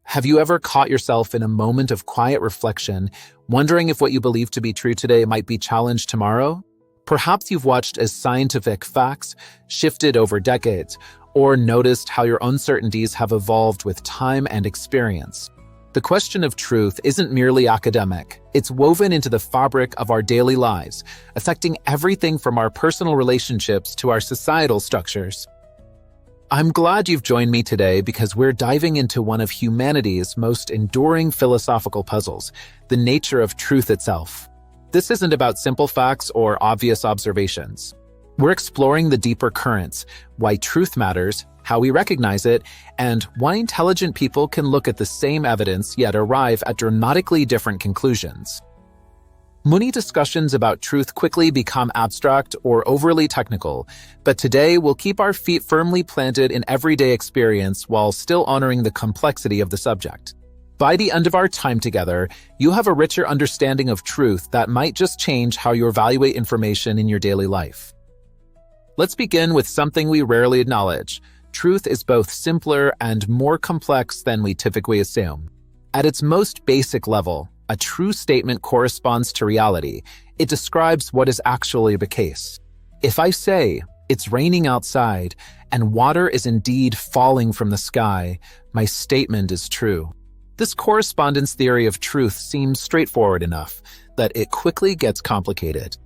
Have you ever caught yourself in a moment of quiet reflection, wondering if what you believe to be true today might be challenged tomorrow? Perhaps you've watched as scientific facts shifted over decades, or noticed how your uncertainties have evolved with time and experience. The question of truth isn't merely academic. It's woven into the fabric of our daily lives, affecting everything from our personal relationships to our societal structures. I'm glad you've joined me today because we're diving into one of humanity's most enduring philosophical puzzles, the nature of truth itself. This isn't about simple facts or obvious observations. We're exploring the deeper currents, why truth matters, how we recognize it, and why intelligent people can look at the same evidence yet arrive at dramatically different conclusions. Many discussions about truth quickly become abstract or overly technical, but today we'll keep our feet firmly planted in everyday experience while still honoring the complexity of the subject. By the end of our time together, you have a richer understanding of truth that might just change how you evaluate information in your daily life. Let's begin with something we rarely acknowledge. Truth is both simpler and more complex than we typically assume. At its most basic level, a true statement corresponds to reality. It describes what is actually the case. If I say, "It's raining outside," and water is indeed falling from the sky, my statement is true. This correspondence theory of truth seems straightforward enough that it quickly gets complicated.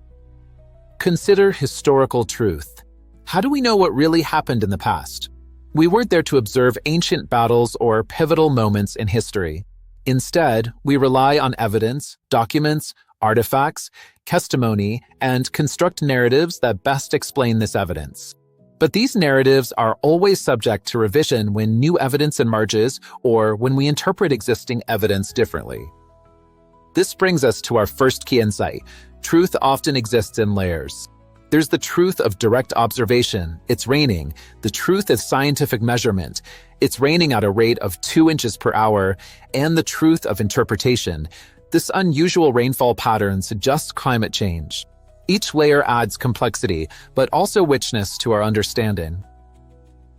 Consider historical truth. How do we know what really happened in the past? We weren't there to observe ancient battles or pivotal moments in history. Instead, we rely on evidence, documents, artifacts, testimony, and construct narratives that best explain this evidence. But these narratives are always subject to revision when new evidence emerges or when we interpret existing evidence differently. This brings us to our first key insight. Truth often exists in layers. There's the truth of direct observation, it's raining. The truth of scientific measurement, it's raining at a rate of 2 inches per hour. And the truth of interpretation, this unusual rainfall pattern suggests climate change. Each layer adds complexity, but also richness to our understanding.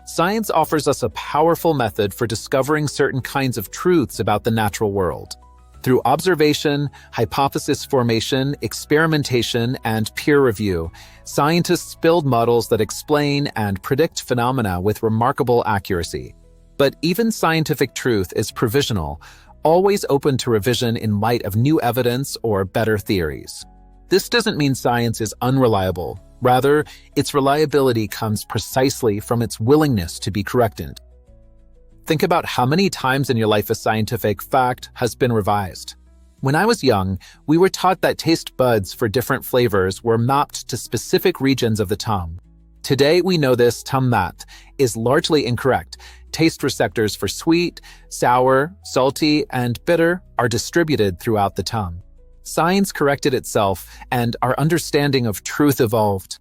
Science offers us a powerful method for discovering certain kinds of truths about the natural world. Through observation, hypothesis formation, experimentation, and peer review, scientists build models that explain and predict phenomena with remarkable accuracy. But even scientific truth is provisional, always open to revision in light of new evidence or better theories. This doesn't mean science is unreliable. Rather, its reliability comes precisely from its willingness to be corrected. Think about how many times in your life a scientific fact has been revised. When I was young, we were taught that taste buds for different flavors were mapped to specific regions of the tongue. Today, we know this that is largely incorrect. Taste receptors for sweet, sour, salty, and bitter are distributed throughout the tongue. Science corrected itself, and our understanding of truth evolved.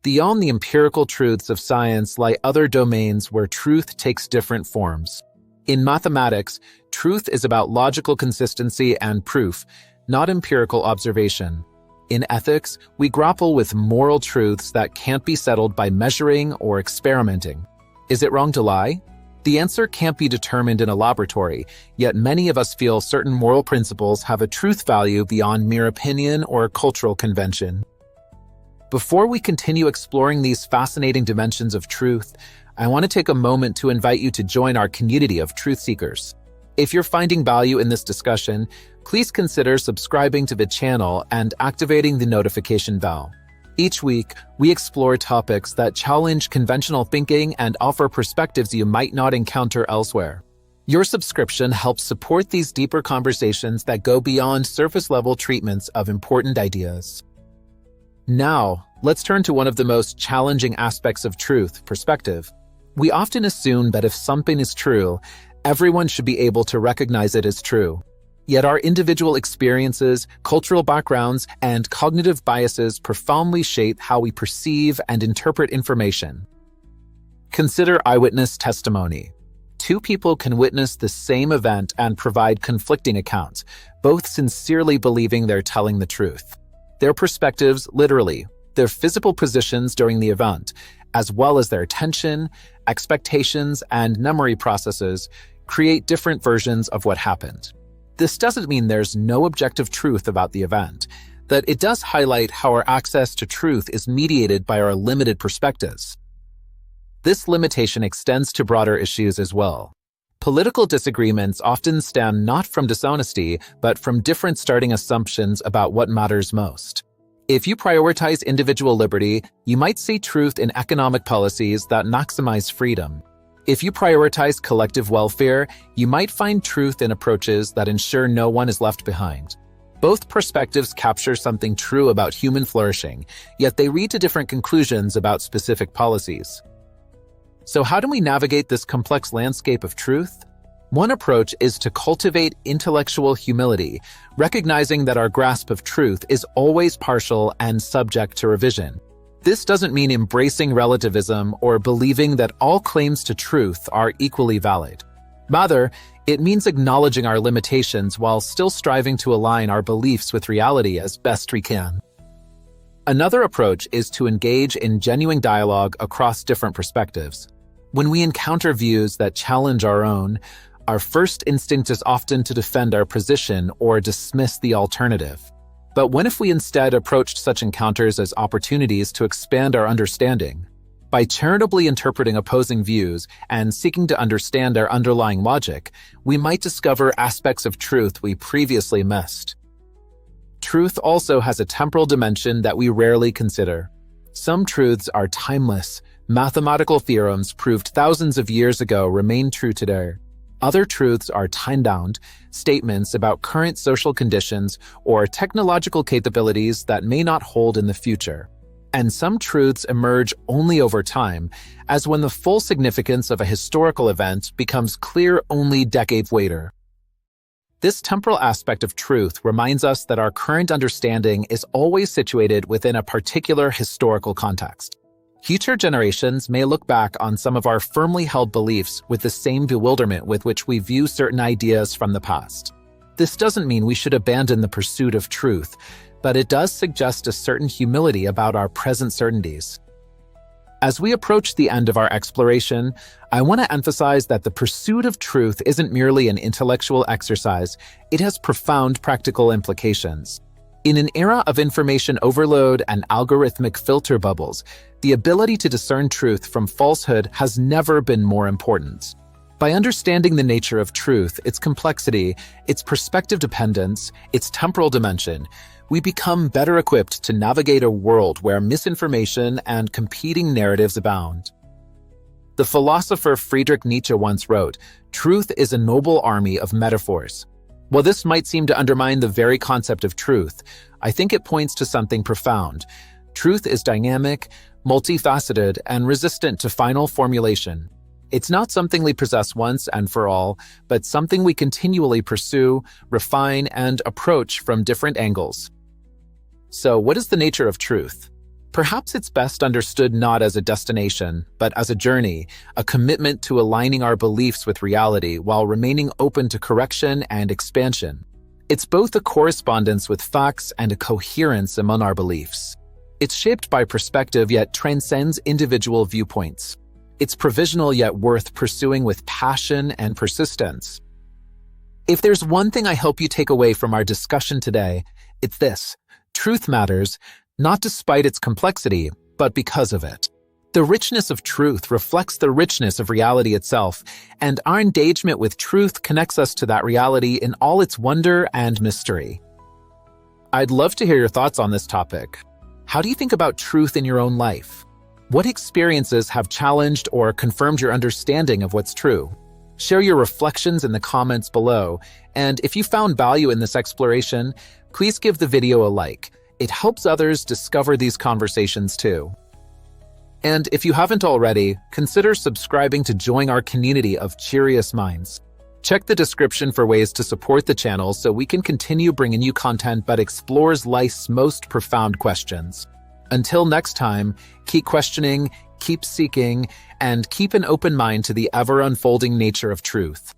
Beyond the empirical truths of science lie other domains where truth takes different forms. In mathematics, truth is about logical consistency and proof, not empirical observation. In ethics, we grapple with moral truths that can't be settled by measuring or experimenting. Is it wrong to lie? The answer can't be determined in a laboratory, yet many of us feel certain moral principles have a truth value beyond mere opinion or cultural convention. Before we continue exploring these fascinating dimensions of truth, I want to take a moment to invite you to join our community of truth seekers. If you're finding value in this discussion, please consider subscribing to the channel and activating the notification bell. Each week, we explore topics that challenge conventional thinking and offer perspectives you might not encounter elsewhere. Your subscription helps support these deeper conversations that go beyond surface-level treatments of important ideas. Now, let's turn to one of the most challenging aspects of truth, perspective. We often assume that if something is true, everyone should be able to recognize it as true. Yet our individual experiences, cultural backgrounds, and cognitive biases profoundly shape how we perceive and interpret information. Consider eyewitness testimony. Two people can witness the same event and provide conflicting accounts, both sincerely believing they're telling the truth. Their perspectives, literally, their physical positions during the event, as well as their attention, expectations, and memory processes, create different versions of what happened. This doesn't mean there's no objective truth about the event, that it does highlight how our access to truth is mediated by our limited perspectives. This limitation extends to broader issues as well. Political disagreements often stem not from dishonesty, but from different starting assumptions about what matters most. If you prioritize individual liberty, you might see truth in economic policies that maximize freedom. If you prioritize collective welfare, you might find truth in approaches that ensure no one is left behind. Both perspectives capture something true about human flourishing, yet they lead to different conclusions about specific policies. So how do we navigate this complex landscape of truth? One approach is to cultivate intellectual humility, recognizing that our grasp of truth is always partial and subject to revision. This doesn't mean embracing relativism or believing that all claims to truth are equally valid. Rather, it means acknowledging our limitations while still striving to align our beliefs with reality as best we can. Another approach is to engage in genuine dialogue across different perspectives. When we encounter views that challenge our own, our first instinct is often to defend our position or dismiss the alternative. But what if we instead approached such encounters as opportunities to expand our understanding? By charitably interpreting opposing views and seeking to understand their underlying logic, we might discover aspects of truth we previously missed. Truth also has a temporal dimension that we rarely consider. Some truths are timeless. Mathematical theorems proved thousands of years ago remain true today. Other truths are time-bound, statements about current social conditions or technological capabilities that may not hold in the future. And some truths emerge only over time, as when the full significance of a historical event becomes clear only decades later. This temporal aspect of truth reminds us that our current understanding is always situated within a particular historical context. Future generations may look back on some of our firmly held beliefs with the same bewilderment with which we view certain ideas from the past. This doesn't mean we should abandon the pursuit of truth, but it does suggest a certain humility about our present certainties. As we approach the end of our exploration, I want to emphasize that the pursuit of truth isn't merely an intellectual exercise, it has profound practical implications. In an era of information overload and algorithmic filter bubbles, the ability to discern truth from falsehood has never been more important. By understanding the nature of truth, its complexity, its perspective dependence, its temporal dimension, we become better equipped to navigate a world where misinformation and competing narratives abound. The philosopher Friedrich Nietzsche once wrote, "Truth is a noble army of metaphors." While this might seem to undermine the very concept of truth, I think it points to something profound. Truth is dynamic, multifaceted, and resistant to final formulation. It's not something we possess once and for all, but something we continually pursue, refine, and approach from different angles. So, what is the nature of truth? Perhaps it's best understood not as a destination, but as a journey, a commitment to aligning our beliefs with reality while remaining open to correction and expansion. It's both a correspondence with facts and a coherence among our beliefs. It's shaped by perspective yet transcends individual viewpoints. It's provisional yet worth pursuing with passion and persistence. If there's one thing I hope you take away from our discussion today, it's this: truth matters, not despite its complexity, but because of it. The richness of truth reflects the richness of reality itself, and our engagement with truth connects us to that reality in all its wonder and mystery. I'd love to hear your thoughts on this topic. How do you think about truth in your own life? What experiences have challenged or confirmed your understanding of what's true? Share your reflections in the comments below, and if you found value in this exploration, please give the video a like. It helps others discover these conversations too. And if you haven't already, consider subscribing to join our community of curious minds. Check the description for ways to support the channel so we can continue bringing you content that explores life's most profound questions. Until next time, keep questioning, keep seeking, and keep an open mind to the ever-unfolding nature of truth.